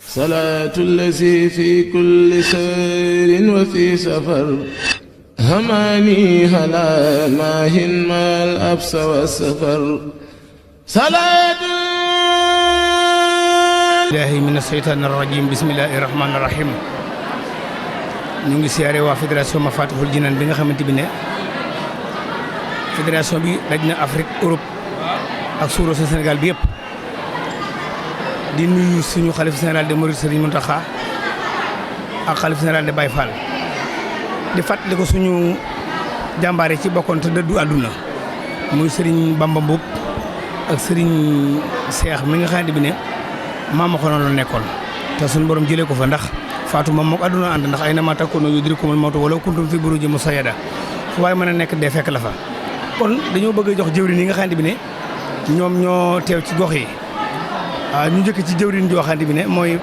salaatu allazi fi kulli sayrin wa fi safar hamaani halaa maahin maal absa wa safar salaatu billahi mina sheytaani rajiim bismillahi rahmaani rahiim. ñu ngi siyaare waa fédération Mafatihul Jinaan bi nga xamante bi ne fédération bi daj na Afrique Europe ak sous-région Sénégal bi yëpp. di nuyu suñu xalif général de Mouride Serigne Mountakha ak xalif général de Baye Fall. di fàttali ko suñu jàmbaare ci bokkoon te dëddu àdduna muy Serigne Bamba Mboup ak Serigne Cheikh mi nga xamante bi ne maama ko noonu nekkoon te suñu borom jëlee ko fa ndax faatu moom mook àdduna ànd ndax ay na ma takkoon yudrikumul mawtu walaw kuntum fi burujin mushayyada fu waaye mën a nekk dee fekk la fa. kon dañoo bëgg a jox jëwriñ yi nga xamante bi ne ñoom ñoo teew ci gox yi ñu njëkk ci jëwriñ joo xamante bi ne mooy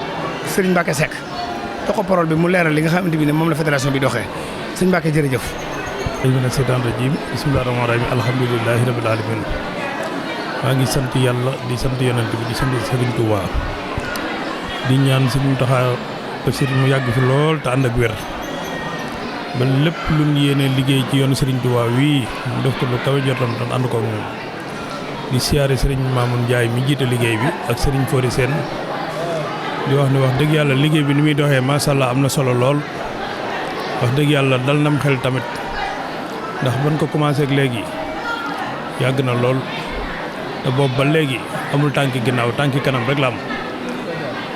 Serigne Mbacke Seck jox ko parole bi mu leeral li nga xamante bi ne moom la fédération bi doxee sëñ Mbacke jërëjëf. mina seytaan rajim bismillahi rahmaani rahim alhamdulilahi rabbil alamin maa ngi sant yàlla di sant yonent bi di sant Serigne Touba di ñaan Serigne Mountakha Serigne mu yàgg fi lool te ànd ak wér ba lépp lu ñu yéene liggéey ci yoonu Serigne Touba wii mu def ko lu kawe jotam te ànd ko ak moom di siyaare Serigne Mamoun Ndiaye mi jiite liggéey bi ak Serigne Fori Sène di wax ne wax dëgg yàlla liggéey bi ni muy doxee macha allah am na solo lool wax dëgg yàlla dal nam xel tamit ndax ban ko commencé ak léegi yàgg na lool te boobu ba léegi amul tànki ginnaaw tànki kanam rek la am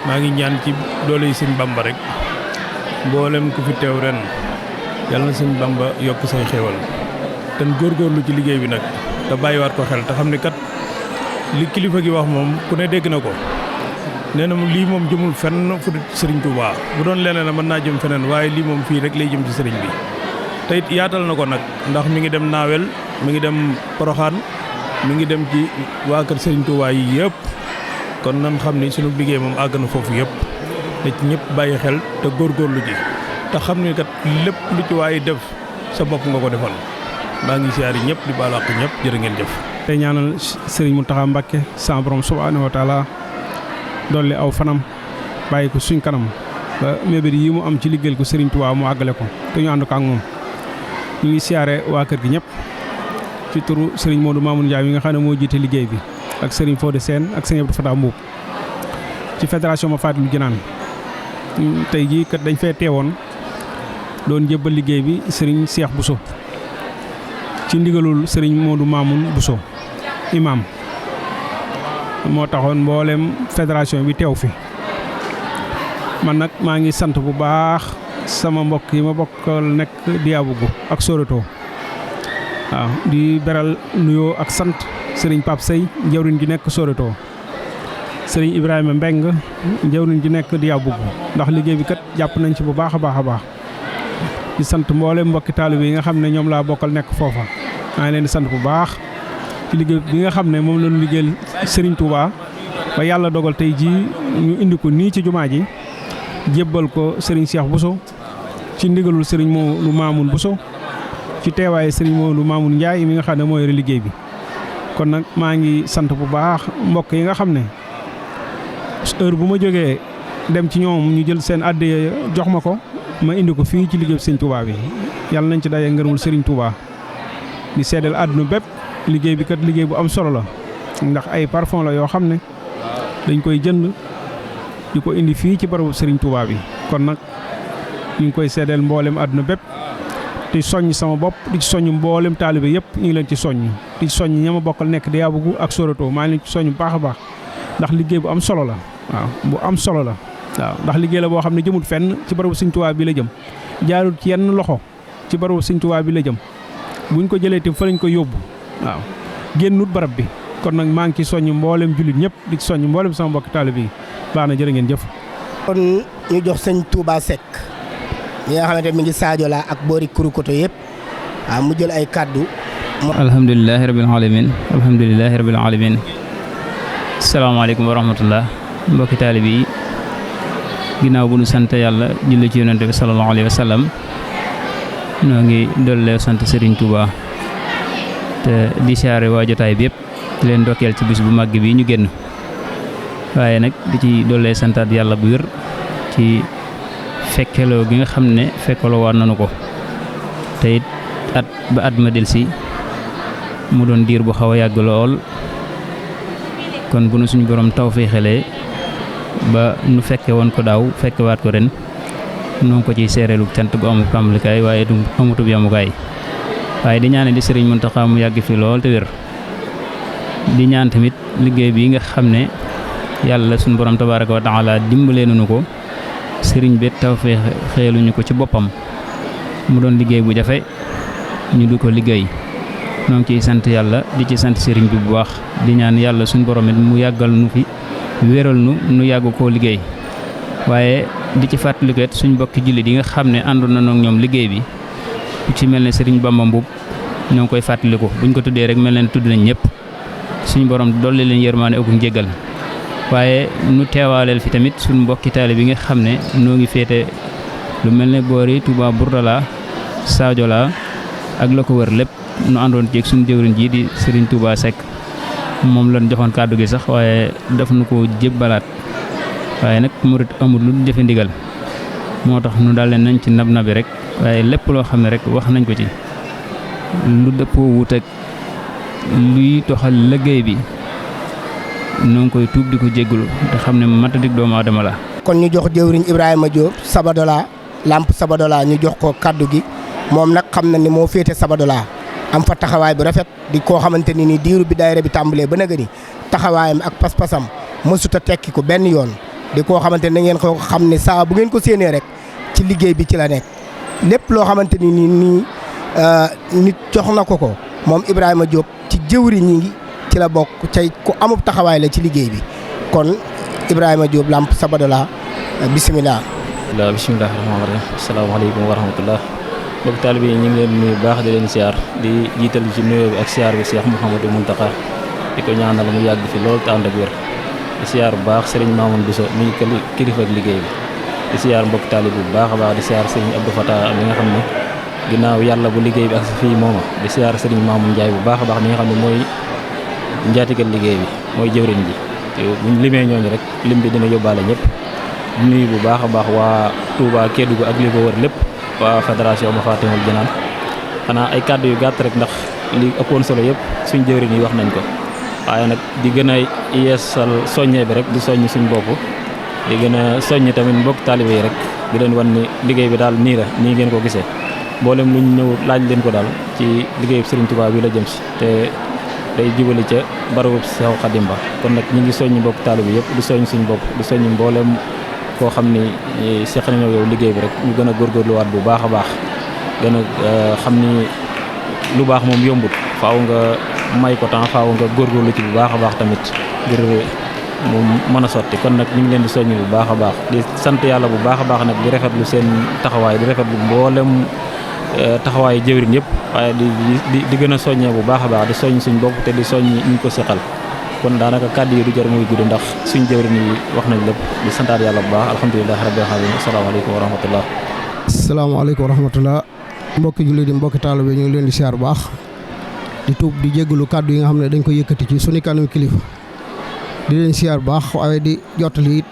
maa ngi ñaan ci doole yi Sëñ Bamba rek mboolem ku fi teew ren yàlla na Sëñ Bamba yokk say xéewal te góorgóorlu ci liggéey bi nag te bàyyiwaat ko xel te xam ne kat li kilifa gi wax moom ku ne dégg na ko nee na lii moom jëmul fenn fu Serigne Touba bu doon leneen la mën naa jëm feneen waaye lii moom fii rek lay jëm ci Serigne bi te it yaatal na ko nag ndax mi ngi dem Naawel mi ngi dem Poroxaan mi ngi dem ci waa kër Serigne Touba yi yëpp kon nan xam ni sunu liggéey moom àgg na foofu yëpp te ci ñëpp bàyyi xel te góorgóorlu ji te xam ni kat lépp lu ci waaye def sa bopp nga ko defal maa ngi siyaari ñëpp di baal àq ñëpp jërë ngeen jëf. tey ñaanal Serigne Mountakha Mbacké sa borom subhanahu wa taala dolli aw fanam bàyyi ko suñ kanam ba mébét yi mu am ci liggéeyal ko Serigne Touba mu àggale ko te ñu ànd ko ak moom. ñu ngi siyaare waa kër gi ñëpp ci turu Serigne Modou Mamoun Ndiaye mi nga xam ne moo jiite liggéey bi ak Serigne Fodé Sène ak Serigne Abdou Fatah Mboup ci fédération Mafatihul Jinaan tey jii kat dañ fee teewoon doon jébbal liggéey bi Serigne Cheikh Bousso ci ndigalul Serigne Modou Mamoun Bousso imam moo taxoon mboolem fédération bi teew fi man nag maa ngi sant bu baax sama mbokk yi ma bokkal nekk Diabougou ak Soreto waaw di beral nuyoo ak sant Serigne Pape Sey njawriñ ji nekk Soreto Serigne Ibrahima Mbeng njawriñ ji nekk Diabougou ndax liggéey bi kat jàpp nañ ci bu baax a baax a baax di sant mboolem mbokki taalibe yi nga xam ne ñoom laa bokkal nekk foofa maa ngi leen di sant bu baax ci liggéey bi nga xam ne moom lañu liggéeyal Serigne Touba ba yàlla dogal tey jii ñu indi ko nii ci jumaa ji jébbal ko Serigne Cheikh Bousso ci ndigalul Serigne Modou Mamoun Bousso ci teewaaye Serigne Modou Mamoun Ndiaye mi nga xam ne moo yore liggéey bi kon nag maa ngi sant bu baax mbokk yi nga xam ne heure bu ma jógee dem ci ñoom ñu jël seen addiya jox ma ko ma indi ko fii ci liggéey Serigne Touba bi yàlla nañ ci daje ngërëmul Serigne Touba di seedeel àdduna bépp liggéey bi kat liggéey bu am solo la ndax ay parfum la yoo xam ne dañ koy jënd di ko indi fii ci barabu Serigne Touba bi kon nag ñu ngi koy seedeel mboolem àdduna bépp di soññ sama bopp di soññ mboolem taalibe yëpp ñu ngi leen ci soññ di soññ ña ma bokkal nekk Diabougou ak Soreto maa ngi leen ci soññ bu baax a baax ndax liggéey bu am solo la waaw bu am solo la waaw ndax liggéey la boo xam ne jëmut fenn ci barabu Serigne Touba bi la jëm jaarul ci yenn loxo ci barabu Serigne Touba bi la jëm buñ ko jëlee tim fa lañ ko yóbbu waaw génnut barab bi kon nag maa ngi ci soññ mboolem jullit ñëpp di ci soññ mboolem sama mbokki taalibe yi baax na jërë ngeen jëf. kon ñu jox sëñ Touba Seck mi nga xamante mi ngi Sadio la ak boori Kurukoto yëpp waaw mu jël ay kàddu. alhamdulilahi rabil alamin alhamdulilahi rabil alamin salaamaaleykum wa rahmatullah mbokki taalibe yi ginnaaw bu nu sant yàlla julli ci yonente bi sallallahu alayhi wa sallam noo ngi dollee sant Serigne Touba te di siyaare waa jotaay bi yëpp di leen ndokkeel ci bis bu màgg bi ñu génn waaye nag di ci dollee santaat yàlla bu wér ci fekkeloo gi nga xam ne fekkeloo waat nañu ko te it at ba at ma delsi mu doon diir bu xaw a yàgg lool kon bu nu suñu borom tawfeexalee ba nu fekke woon ko daaw fekkewaat ko ren noo ko ciy seereelu cant gu amul tàmbalikaay waaye du amutub yamukaay waaye di ñaane di sëriñ Muntaxa mu yàgg fi lool te wér di ñaan tamit liggéey bi nga xam ne yàlla suñu borom tabaaraka wa taala dimbalee nañu ko sëriñ bi tawfeexeeluñu ko ci boppam mu doon liggéey bu jafe ñu du ko liggéey noo ngi ciy sant yàlla di ci sant sëriñ bi bu baax di ñaan yàlla suñu borom it mu yàggal nu fi wéral nu yàgg koo liggéey waaye di ci fàttaliku it suñ mbokki jullit yi nga xam ne àndoon na ñoom liggéey bi ku ci mel ne sëriñ Bamba Mbub ñoo ngi koy fàttaliku buñ ko tuddee rek mel ne tudd nañ ñëpp suñu borom dolli leen yërmaane ak njéggal waaye nu teewaaleel fi tamit suñ mbokki taalibe bi nga xam ne noo ngi féete lu mel ne boori Touba Bourdala Sadiola ak la ko wër lépp nu àndoon ci suñu jëwriñ ji di Serigne Touba Seck moom lañ joxoon kàddu gi sax waaye daf nu ko jébbalaat waaye nag murit amul lu jëfe ndigal moo tax nu daal leen nañ ci nab nabi rek waaye lépp loo xam ne rek wax nañ ko ci lu dëppoo wut ak luy doxal liggéey bi noo ngi koy tuub di ko jéggulu te xam ne matadik doomu aadama la. kon ñu jox jëwriñ Ibrahima Diop Sabadola Lamp Sabadola ñu jox ko kaddu gi moom nag xam na ni moo féete Sabadola am fa taxawaay bu rafet di koo xamante ni diiru bi daayira bi tàmbalee ba nag ni taxawaayam ak pas-pasam mësut a tekki ko benn yoon di koo xamante ni ngeen ko xam ne saa bu ngeen ko séenee rek ci liggéey bi ci la nekk lépp loo xamante ni nii nit jox na ko moom Ibrahima Diop ci jëwriñ ñi ngi ci la bokk cay ku amub taxawaay la ci liggéey bi kon Ibrahima Diop Lamp Sabadola bisimilah. bisimilah rahmaani rahiim asalaamaaleykum wa rahmatullah mbokk taalibe yi ñu ngi leen nuyu baax di leen siyaar di jiital ci nuyoo bi ak siyaar bi Cheikh Mouhamadou Mountakha di ko ñaanal mu yàgg fi lool te ànd ak wér di siyaar bu baax Serigne Mamoun Bousso mi ngi kilifa ak liggéey bi di siyaar mbokk taalibe bu baax a baax di siyaar Serigne Abdou Fatah mi nga xam ne ginnaaw yàlla bu liggéey bi ak si fii mooma di siyaar Serigne Mamoun Ndiaye bu baax a baax mi nga xam ne mooy njaatigal liggéey bi mooy jëwriñ ji te buñ limee ñooñu rek lim bi dina yóbbaale ñëpp di nuyu bu baax a baax waa Touba Kédougou ak li ko wër lépp waa fédération Mafatihul Jinaan xanaa ay kàddu yu gàtt rek ndax li ëppoon solo yëpp suñ jëwriñ yi wax nañ ko waaye nag di gën a yeesal soññee bi rek di soññ suñ bopp di gën a soññ tamit mbokk taalibe yi rek di leen wan ni liggéey bi daal nii la nii ngeen ko gisee mboolem luñ ñëw laaj leen ko daal ci liggéeyu Serigne Touba bi la jëm si te day jubali ca barabu Seex Xaadim ba kon nag ñu ngi soññ mbokk taalibe yëpp di soññ suñ bopp di soññ mboolem koo xam ni seq nañoo yow liggéey bi rek ñu gën a góorgóorluwaat bu baax a baax gën a xam ni lu baax moom yombut faaw nga may ko temps faaw nga góorgóorlu ci bu baax a baax tamit ngir mu mën a sotti kon nag ñu ngi leen di soññ bu baax a baax di sant yàlla bu baax a baax nag di rafetlu seen taxawaay di rafetlu mboolem taxawaayu jëwriñ yëpp waaye di gën a soññee bu baax a baax di soññ suñ bopp te di soññ ñu ko seqal kon daanaka kàddu yi du jar muy gudd ndax suñ jëwriñ yi wax nañ lépp di santaat yàlla bu baax alhamdulilah rabbil alamin asalaamaaleykum wa rahmatullah. asalaamaaleykum wa rahmatullah mbokki jullit yi mbokki taalibe ñu ngi leen di siyaar bu baax di tuub di jéggalu kàddu yi nga xam ne dañ ko yëkkati ci suñu kanam kilifa di leen siyaar bu baax waaye di jottali it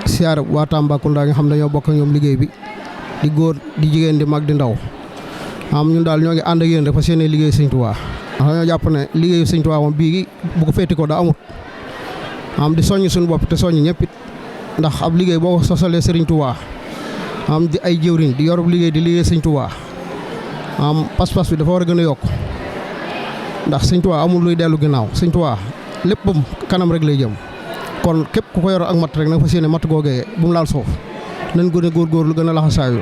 siyaar waa Tambacounda nga xam ne dañoo bokk ñoom liggéey bi di góor di jigéen di mag di ndaw ñun daal ñoo ngi ànd ak yéen rek fa seen liggéey Sëñ Tuubaa ndax dañoo jàpp ne liggéeyu Sëñ Tuubaa moom bii bu ko féeti ko daa amut di soññ suñu bopp te soññ ñëpp it ndax ab liggéey boo ko sosalee Sëriñ Tuubaa di ay jëwriñ di yorub liggéey di liggéey Sëñ Tuubaa pas-pas bi dafa war a gën a yokk ndax Sëñ Tuubaa amul luy dellu ginnaaw Sëñ Tuubaa léppam kanam rek lay jëm kon képp ku ko yor ak mat rek nag fa seen mat googee bu mu laal suuf nañ gën a góorgóorlu gën a laxasaayu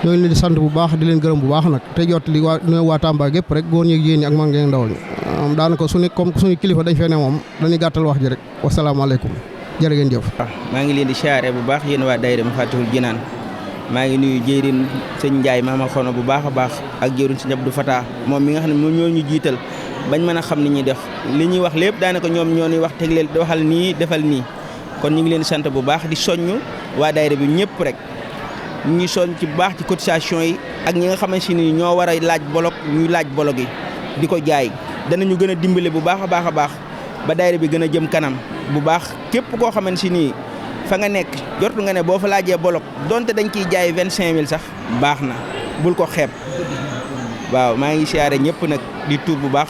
ñoo ngi leen di sant bu baax di leen gërëm bu baax nag te jot li waa Tamba gépp rek góor ñi ak jigéen ñi ak mag ñi ak ndaw ñi daanaka comme suñu kilifa dañ fee ne moom dañuy gàttal wax ji rek wasalaamaaleykum jërë ngeen jëf. maa ngi leen di siyaare bu baax yéen waa daayira Mafatihul Jinaan maa ngi nuyu jëwriñ sëñ Ndiaye maama xono bu baax a baax ak jëwriñ sëñ Abdou Fatah moom mi nga xam ne moom ñoo ñu jiital bañ mën a xam ni ñuy def li ñuy wax lépp daanaka ñoom ñoo ñuy wax teg leen waxal nii defal nii kon ñu ngi leen di sant bu baax di soññ waa daayira bi ñëpp rek ñu ngi soñ ci bu baax ci cotisation yi ak ñi nga xamante ni ñoo war a laaj bolok ñuy laaj bolok yi di ko jaay danañu gën a dimbale bu baax a baax a baax ba daayira bi gën a jëm kanam bu baax. képp koo xamante si nii fa nga nekk jortu nga ne boo fa laajee bolok donte dañ kiy jaay 25000 sax baax na bul ko xeeb waaw. maa ngi siyaare ñëpp nag di tuub bu baax.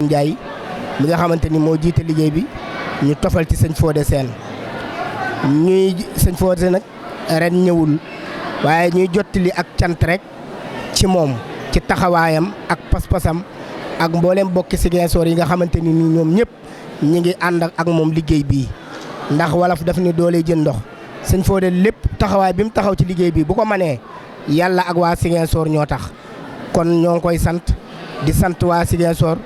Ndiaye mi nga xamante ni moo jiite liggéey bi ñu tofal ci sëñ Fodé Sène sëñ Fodé nag ren ñëwul waaye ñuy jottali ak cant rek ci moom ci taxawaayam ak pas-pasam ak mboolem bokki Ziguinchor yi nga xamante ni ñoom ñëpp ñi ngi ànd ak moom liggéey bii ndax wolof daf ni doole jën ndox sëñ Fodé lépp taxawaay bi mu taxaw ci liggéey bi bu ko manee yàlla ak waa Ziguinchor ñoo tax kon ñoo ngi koy sant di sant waa Ziguinchor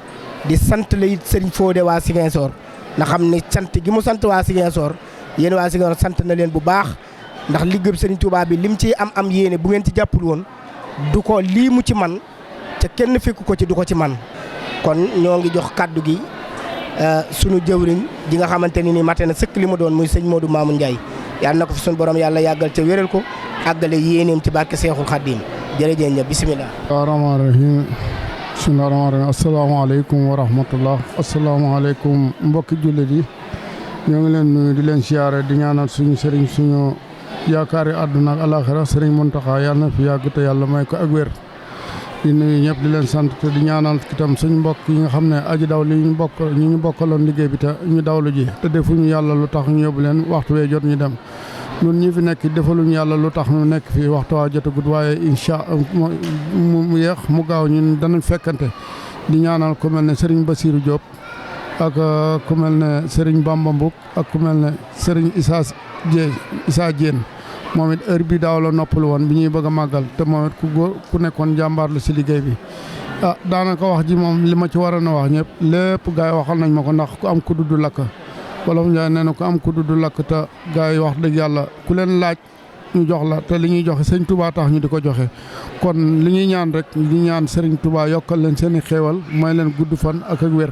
di sant la it sëriñ Fodé waa Ziguinchor na xam ne sant gi mu sant waa Ziguinchor yéen waa Ziguinchor sant na leen bu baax ndax liggéey sëriñ Touba bi lim ci am yéene bu ngeen ci jàppul woon du ko lii mu ci man te kenn fekku ko ci du ko ci man kon ñoo ngi jox kàddu gi sunu jëwriñ ji nga xamante ni mate na sëkk li mu doon muy sëñ Modou Mamoun Ndiaye yàlla na ko fi sunu borom yàlla yàggal ca wéral ko àggale yéeneem ci barke Seexul Xaddiim jërëjëf ñëpp bisimilah. rahmaani rahiim bisimilah rahmaani rahiim asalaamaaleykum wa rahmatullah asalaamaaleykum mbokki jullit yi ñoo ngi leen nuyu di leen siyaare di ñaanal suñu sëriñ suñu yaakaari àdduna ak alaaxira sëriñ Muntaxa yàlla na fi yàgg te yàlla may ko ak wér. di nuyu ñëpp di leen sant te di ñaanal itam suñ mbokk yi nga xam ne aji daw li ñu bokkaloon liggéey bi te ñu dawlu ji te defuñu yàlla lu tax ñu yóbbu leen waxtu wee jot ñu dem ñun ñi fi nekk defaluñu yàlla lu tax ñu nekk fii waxtu waa jotagut waaye incha mu yeex mu gaaw ñun danañ fekkante di ñaanal ku mel ne Serigne Bassirou Diop ak ku mel ne Serigne Bamba Mboup ak ku mel ne Serigne Issa Diène moom it heure bi daaw la noppalu woon bi ñuy bëgg a màggal te moom it ku nekkoon jàmbaar la si liggéey bi daanaka wax ji moom li ma ci waroon a wax ñëpp lépp gars yi waxal nañ ma ko ndax ku am ku dudd lakk wolof Njaay nee na ku am ku dudd lakk te gars yi wax dëgg yàlla ku leen laaj ñu jox la te li ñuy joxe sëñ Touba tax ñu di ko joxe kon li ñuy ñaan rek li ñaan Serigne Touba yokkal leen seen i xéewal may leen gudd fan ak wér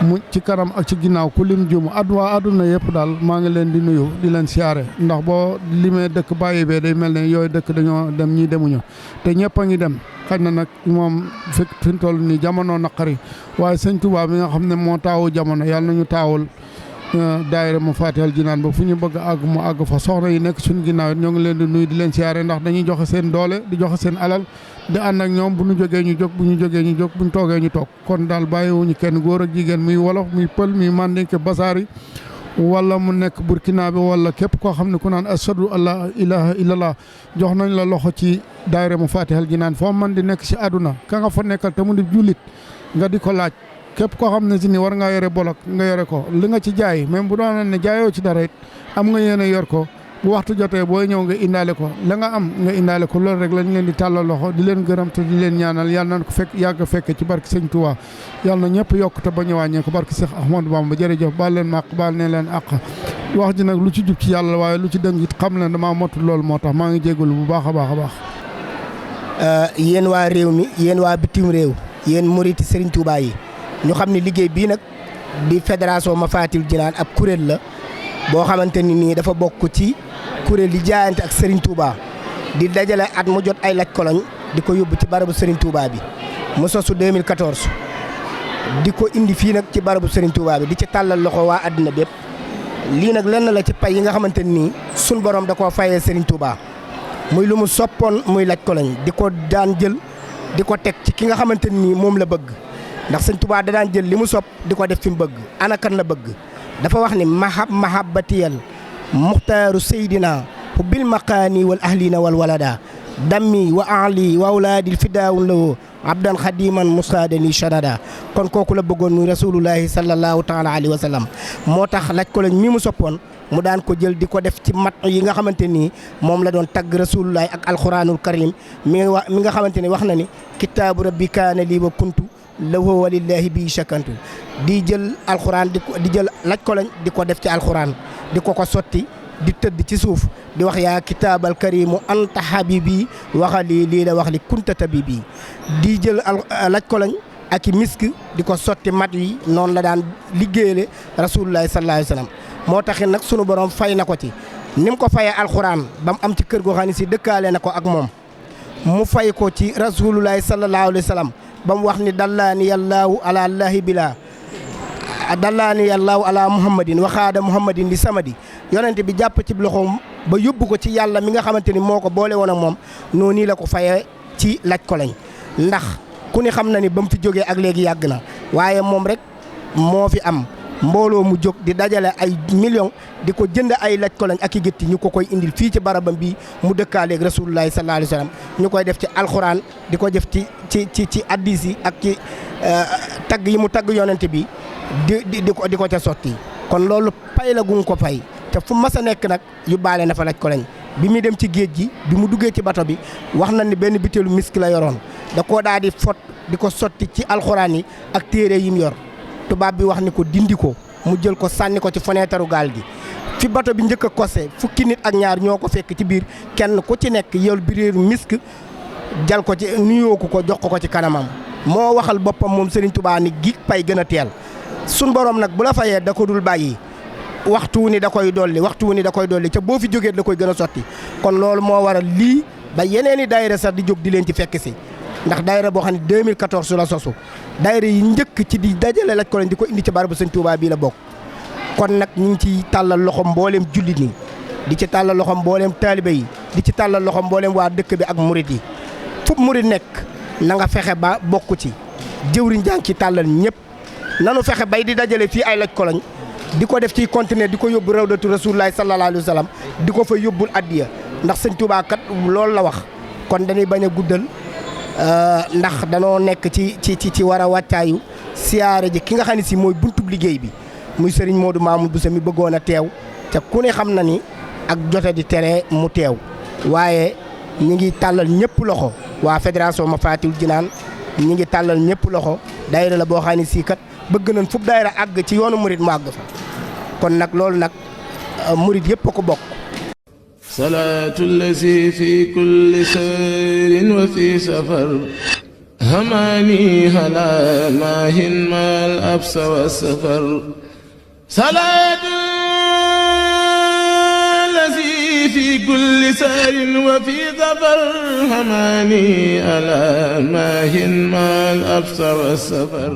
mu ci kanam ak ci ginnaaw ku lim juum waa àdduna yëpp daal maa ngi leen di nuyu di leen siyaare ndax boo limee dëkk bàyyi bee day mel ne yooyu dëkk dañoo dem ñii demuñu te ñëpp a ngi dem xëy na nag moom fi mu toll nii jamono naqari waaye sëñ Touba mi nga xam ne moo taawu jamono yàlla nañu taawul daayira mu Fatihal Jinaan ba fu ñu bëgg a àgg mu àgg fa soxna yi nekk suñu ginnaaw it ñoo ngi leen di nuyu di leen siyaare ndax dañuy joxe seen doole di joxe seen alal di ànd ak ñoom bu ñu jógee ñu jóg bu ñu jógee ñu jóg bu ñu toogee ñu toog kon daal bàyyiwuñu kenn góor ak jigéen muy wolof muy pël muy mandinke basaari wala mu nekk burkina bi wala képp koo xam ne ku naan ashadu an laa ilaaha illallah jox nañ la loxo ci daayira mu Fatihal Jinaan foo man di nekk si àdduna ka nga fa nekkal te mu di jullit nga di ko laaj képp koo xam ne si ni war ngaa yore bolok nga yore ko li nga ci jaay même bu doon ne jaayoo ci dara it am nga yéene yor ko bu waxtu jotee booy ñëw nga indaale ko la nga am nga indaale ko loolu rek lañ leen di tàllal loxo di leen gërëm te di leen ñaanal yàlla na ko fekk yàgg fekke ci barke Sëñ Tuubaa yàlla na ñëpp yokk te bañ a wàññee ko barke Cheikh Ahmadou Bamba jërëjëf baal leen màq baal ne leen àq wax ji nag lu ci jub ci yàlla waaye lu ci dëng it xam leen damaa motul loolu moo tax maa ngi jégalu bu baax a baax a baax. yéen waa réew mi yéen waa bitim réew yéen muriti Serigne Touba yi ñu xam ne liggéey bii nag di fédération Mafatihul Jinaan ab kuréel la boo xamante ni nii dafa bokk ci kuréel yi jaayante ak Serigne Touba di dajale at mu jot ay laj koloñ di ko yóbbu ci barabu Serigne Touba bi mu sosu 2014 di ko indi fii nag ci barabu Serigne Touba bi di ci tàllal loxo waa àddina bépp lii nag lenn la ci pay yi nga xamante ni sun borom da koo fayee Serigne Touba muy lu mu soppoon muy laj koloñ di ko daan jël di ko teg ci ki nga xamante ni moom la bëgg ndax Serigne Touba da daan jël li mu sopp di ko def fi mu bëgg ana kan la bëgg dafa wax ni mahabbatiyal muxtaaru seydina fu bil maqaani wal ahlina wal walada dammi wa ahli wa awlaadil fidaawun lahu abdan xadiman mustaadani shanada kon kooku la bëggoon muy rasulullahi sallallahu taala alayhi wa sallam moo tax laj ko lañ mi mu soppoon mu daan ko jël di ko def ci mat yi nga xamante ni moom la doon tagg rasulullahi ak alquranul karim mi nga xamante ni wax na ni kitaabu rabbi kaana lii wa kuntu lahu walillahi bi shakantu di jël alxuraan di jël laj ko lañ di ko def ci alxuraan di ko sotti di tëdd ci suuf di wax yaa kitaabal karimu anta habibi waxali lii la wax li kunta tabibi di jël laj ko lañ ak i misk di ko sotti mat yi noonu la daan liggéeyale rasulullahi sallallahu alayhi wa sallam moo taxit nag sunu borom fay na ko ci ni mu ko fayee alxuraan ba mu am ci kër goo xam ne si dëkkaale na ko ak moom mu fay ko ci rasulullahi sallallahu alayhi wa sallam ba mu wax ni dallaani yàllaahu ala allahi bila dallaani yàllaahu ala muhammadin waxaada muhammadin li samadi yonente bi jàpp ci loxoom ba yóbbu ko ci yàlla mi nga xamante ni moo ko boole woon ak moom noonu nii la ko fayee ci laj ko lañ ndax ku ne xam na ni ba mu fi jógee ak léegi yàgg na waaye moom rek moo fi am mbooloo mu jóg di dajale ay millions di ko jënd ay laj ko lañ ak i gétti ñu ko koy indil fii ci barabam bi mu dëkkaaleeg rasulullahi sallallahu alayhi wa sallam ñu koy def ci alxuraan di ko def ci addis yi ak ci tagg yi mu tagg yonente bi di ko ca sotti kon loolu pay la gu ko fay te fu mas a nekk nag yu baale na fa laj ko lañ bi muy dem ci géej gi bi mu duggee ci bato bi wax na ni benn bitéelu misk la yoroon da koo daal di fot di ko sotti ci alxuraan yi ak téere yi mu yor tubaab bi wax ni ko dindi ko mu jël ko sànni ko ci fenêtre gaal gi fi bato bi njëkk a kose fukki nit ak ñaar ñoo ko fekk ci biir kenn ku ci nekk yow biréeru misk jal ko ci nuyoo ko jox ko ci kanamam moo waxal boppam moom Serigne Touba ni gi pay gën a teel sun borom nag bu la fayee da ko dul bàyyi waxtu ni da koy dolli ca boo fi jógee da koy gën a sotti kon loolu moo waral lii ba yeneen i daayira sax di jóg di leen ci fekk si ndax daayira boo xam ne 2014 la sosu daayira yi njëkk ci di dajale laj ko lañ di ko indi ci barabu Sëñ Touba bii la bokk kon nag ñu ngi ci tàllal loxo mbooleem jullit ñi di ci tàllal loxo mbooleem taalibe yi di ci tàllal loxo mbooleem waa dëkk bi ak murit yi fu murit nekk na nga fexe ba bokk ci jëwriñ jàng ci tàllal ñëpp nanu fexe bay di dajale fii ay laj ko lañ di ko def ci conteneur di ko yóbbu rawdatu rasulullahi sallallahu alayhi wa sallam di ko fa yóbbul addiya ndax Sëñ Touba kat loolu la wax kon dañuy bañ a guddal ndax danoo nekk ci war a wàccaayu siyaare ji ki nga xam ne si mooy buntub liggéey bi muy Serigne Modou Mamoun Bousso mi bëggoon a teew te ku ne xam na ni ak jote di tere mu teew waaye ñi ngi tàllal ñëpp loxo waa fédération Mafatihul Jinaan ñi ngi tàllal ñëpp loxo daayira la boo xam ne sii kat bëgg nañ fu daayira àgg ci yoonu murit mu àgg fa kon nag loolu nag murit yëpp a ko bokk. salaatu lazi fi kulli sayrin wa fi safar hamaani hala maahin maal absa wa safar salaatu lazi fi kulli sayrin wa fi safar hamaani hala maahin maal absa wa safar